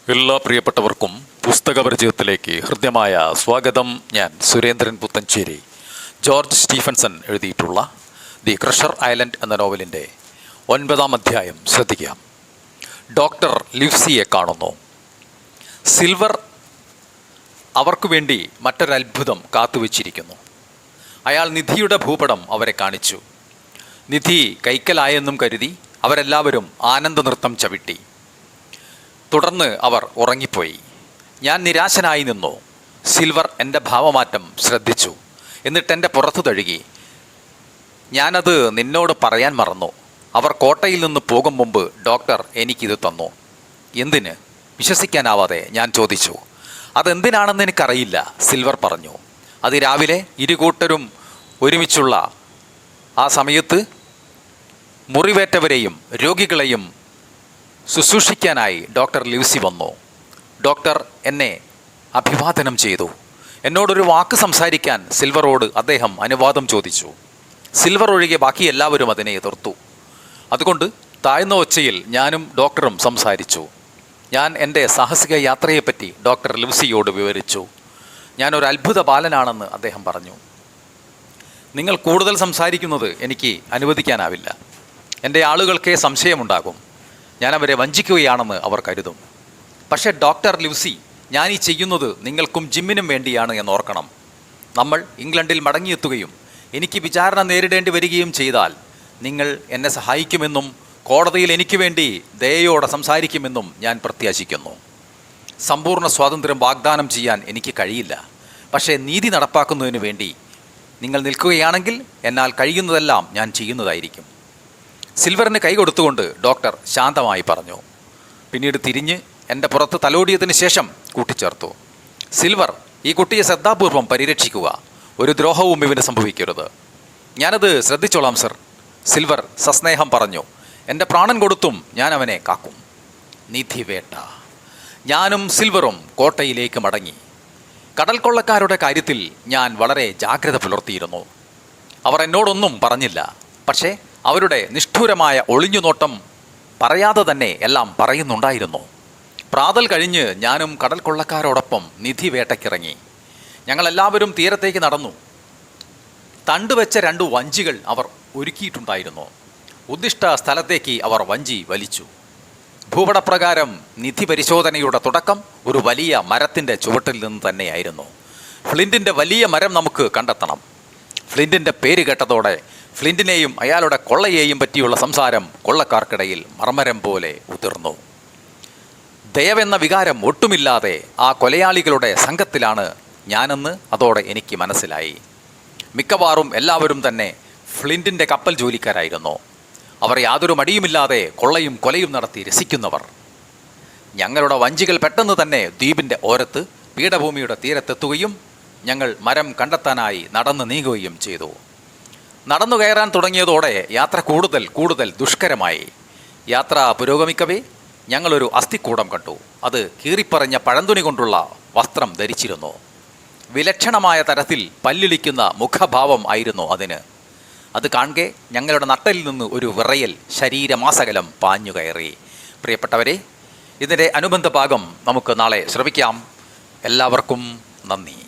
എല്ലാ പ്രിയപ്പെട്ടവർക്കും പുസ്തകപരിചയത്തിലേക്ക് ഹൃദ്യമായ സ്വാഗതം. ഞാൻ സുരേന്ദ്രൻ പുത്തഞ്ചേരി. ജോർജ് സ്റ്റീഫൻസൺ എഴുതിയിട്ടുള്ള ദി ക്രഷർ ഐലൻഡ് എന്ന നോവലിൻ്റെ 9-ാം അധ്യായം ശ്രദ്ധിക്കാം. ഡോക്ടർ ലിവ്സിയെ കാണുന്നു. സിൽവർ അവർക്കു വേണ്ടി മറ്റൊരത്ഭുതം കാത്തുവച്ചിരിക്കുന്നു. അയാൾ നിധിയുടെ ഭൂപടം അവരെ കാണിച്ചു. നിധി കൈക്കലായെന്നും കരുതി അവരെല്ലാവരും ആനന്ദനൃത്തം ചവിട്ടി. തുടർന്ന് അവർ ഉറങ്ങിപ്പോയി. ഞാൻ നിരാശനായി നിന്നു. സിൽവർ എൻ്റെ ഭാവമാറ്റം ശ്രദ്ധിച്ചു. എന്നിട്ട് എൻ്റെ പുറത്തു തഴുകി. ഞാനത് നിന്നോട് പറയാൻ മറന്നു. അവർ കോട്ടയിൽ നിന്ന് പോകും മുമ്പ് ഡോക്ടർ എനിക്കിത് തന്നു. എന്തിന്? വിശ്വസിക്കാനാവാതെ ഞാൻ ചോദിച്ചു. അതെന്തിനാണെന്ന് എനിക്കറിയില്ല, സിൽവർ പറഞ്ഞു. അതിരാവിലെ ഇരുകൂട്ടരും ഒരുമിച്ചുള്ള ആ സമയത്ത് മുറിവേറ്റവരെയും രോഗികളെയും ശുശ്രൂഷിക്കാനായി ഡോക്ടർ ലിവ്സി വന്നു. ഡോക്ടർ എന്നെ അഭിവാദനം ചെയ്തു. എന്നോടൊരു വാക്ക് സംസാരിക്കാൻ സിൽവറോട് അദ്ദേഹം അനുവാദം ചോദിച്ചു. സിൽവർ ഒഴികെ ബാക്കി എല്ലാവരും അതിനെ എതിർത്തു. അതുകൊണ്ട് താഴ്ന്ന ഒച്ചയിൽ ഞാനും ഡോക്ടറും സംസാരിച്ചു. ഞാൻ എൻ്റെ സാഹസിക യാത്രയെപ്പറ്റി ഡോക്ടർ ലിവ്സിയോട് വിവരിച്ചു. ഞാനൊരു അത്ഭുത ബാലനാണെന്ന് അദ്ദേഹം പറഞ്ഞു. നിങ്ങൾ കൂടുതൽ സംസാരിക്കുന്നത് എനിക്ക് അനുവദിക്കാനാവില്ല. എൻ്റെ ആളുകൾക്കേ സംശയമുണ്ടാകും. ഞാൻ അവരെ വഞ്ചിക്കുകയാണെന്ന് അവർ കരുതും. പക്ഷേ ഡോക്ടർ ലിവ്സി, ഞാൻ ഈ ചെയ്യുന്നത് നിങ്ങൾക്കും ജിമ്മിനും വേണ്ടിയാണ് എന്നോർക്കണം. നമ്മൾ ഇംഗ്ലണ്ടിൽ മടങ്ങിയെത്തുകയും എനിക്ക് വിചാരണ നേരിടേണ്ടി വരികയും ചെയ്താൽ നിങ്ങൾ എന്നെ സഹായിക്കുമെന്നും കോടതിയിൽ എനിക്ക് വേണ്ടി ദയയോടെ സംസാരിക്കുമെന്നും ഞാൻ പ്രത്യാശിക്കുന്നു. സമ്പൂർണ്ണ സ്വാതന്ത്ര്യം വാഗ്ദാനം ചെയ്യാൻ എനിക്ക് കഴിയില്ല. പക്ഷേ നീതി നടപ്പാക്കുന്നതിന് വേണ്ടി നിങ്ങൾ നിൽക്കുകയാണെങ്കിൽ എന്നാൽ കഴിയുന്നതെല്ലാം ഞാൻ ചെയ്യുന്നതായിരിക്കും. സിൽവറിന് കൈ കൊടുത്തുകൊണ്ട് ഡോക്ടർ ശാന്തമായി പറഞ്ഞു. പിന്നീട് തിരിഞ്ഞ് എൻ്റെ പുറത്ത് തലോടിയതിന് ശേഷം കൂട്ടിച്ചേർത്തു. സിൽവർ, ഈ കുട്ടിയെ ശ്രദ്ധാപൂർവം പരിരക്ഷിക്കുക. ഒരു ദ്രോഹവും ഇവന് സംഭവിക്കരുത്. ഞാനത് ശ്രദ്ധിച്ചോളാം സർ, സിൽവർ സസ്നേഹം പറഞ്ഞു. എൻ്റെ പ്രാണൻ കൊടുത്തും ഞാൻ അവനെ കാക്കും. നിധിവേട്ട. ഞാനും സിൽവറും കോട്ടയിലേക്ക് മടങ്ങി. കടൽ കൊള്ളക്കാരുടെ കാര്യത്തിൽ ഞാൻ വളരെ ജാഗ്രത പുലർത്തിയിരുന്നു. അവർ എന്നോടൊന്നും പറഞ്ഞില്ല. പക്ഷേ അവരുടെ നിഷ്ഠൂരമായ ഒളിഞ്ഞുനോട്ടം പറയാതെ തന്നെ എല്ലാം പറയുന്നുണ്ടായിരുന്നു. പ്രാതൽ കഴിഞ്ഞ് ഞാനും കടൽ കൊള്ളക്കാരോടൊപ്പം നിധി വേട്ടയ്ക്കിറങ്ങി. ഞങ്ങളെല്ലാവരും തീരത്തേക്ക് നടന്നു. തണ്ടുവെച്ച 2 വഞ്ചികൾ അവർ ഒരുക്കിയിട്ടുണ്ടായിരുന്നു. ഉദ്ദിഷ്ട സ്ഥലത്തേക്ക് അവർ വഞ്ചി വലിച്ചു. ഭൂപടപ്രകാരം നിധി പരിശോധനയുടെ തുടക്കം ഒരു വലിയ മരത്തിൻ്റെ ചുവട്ടിൽ നിന്ന് തന്നെയായിരുന്നു. ഫ്ലിൻറ്റിൻ്റെ വലിയ മരം നമുക്ക് കണ്ടെത്തണം. ഫ്ലിൻറ്റിൻ്റെ പേര് കേട്ടതോടെ ഫ്ലിൻറ്റിനെയും അയാളുടെ കൊള്ളയെയും പറ്റിയുള്ള സംസാരം കൊള്ളക്കാർക്കിടയിൽ മർമരം പോലെ ഉതിർന്നു. ദയവെന്ന വികാരം ഒട്ടുമില്ലാതെ ആ കൊലയാളികളുടെ സംഘത്തിലാണ് ഞാനെന്ന് അതോടെ എനിക്ക് മനസ്സിലായി. മിക്കവാറും എല്ലാവരും തന്നെ ഫ്ലിൻറ്റിൻ്റെ കപ്പൽ ജോലിക്കാരായിരുന്നു. അവർ യാതൊരു മടിയുമില്ലാതെ കൊള്ളയും കൊലയും നടത്തി രസിക്കുന്നവർ. ഞങ്ങളുടെ വഞ്ചികൾ പെട്ടെന്ന് തന്നെ ദ്വീപിൻ്റെ ഓരത്ത് പീഠഭൂമിയുടെ തീരത്തെത്തുകയും ഞങ്ങൾ മരം കണ്ടെത്താനായി നടന്നു നീങ്ങുകയും ചെയ്തു. നടന്നു കയറാൻ തുടങ്ങിയതോടെ യാത്ര കൂടുതൽ ദുഷ്കരമായി. യാത്ര പുരോഗമിക്കവേ ഞങ്ങളൊരു അസ്ഥിക്കൂടം കണ്ടു. അത് കീറിപ്പറഞ്ഞ പഴന്തുണി കൊണ്ടുള്ള വസ്ത്രം ധരിച്ചിരുന്നു. വിലക്ഷണമായ തരത്തിൽ പല്ലിളിക്കുന്ന മുഖഭാവം ആയിരുന്നു അതിന്. അത് കാണെ ഞങ്ങളുടെ നട്ടലിൽ നിന്ന് ഒരു വിറയൽ ശരീരമാസകലം പാഞ്ഞു കയറി. പ്രിയപ്പെട്ടവരെ, ഇതിൻ്റെ അനുബന്ധ ഭാഗം നമുക്ക് നാളെ ശ്രവിക്കാം. എല്ലാവർക്കും നന്ദി.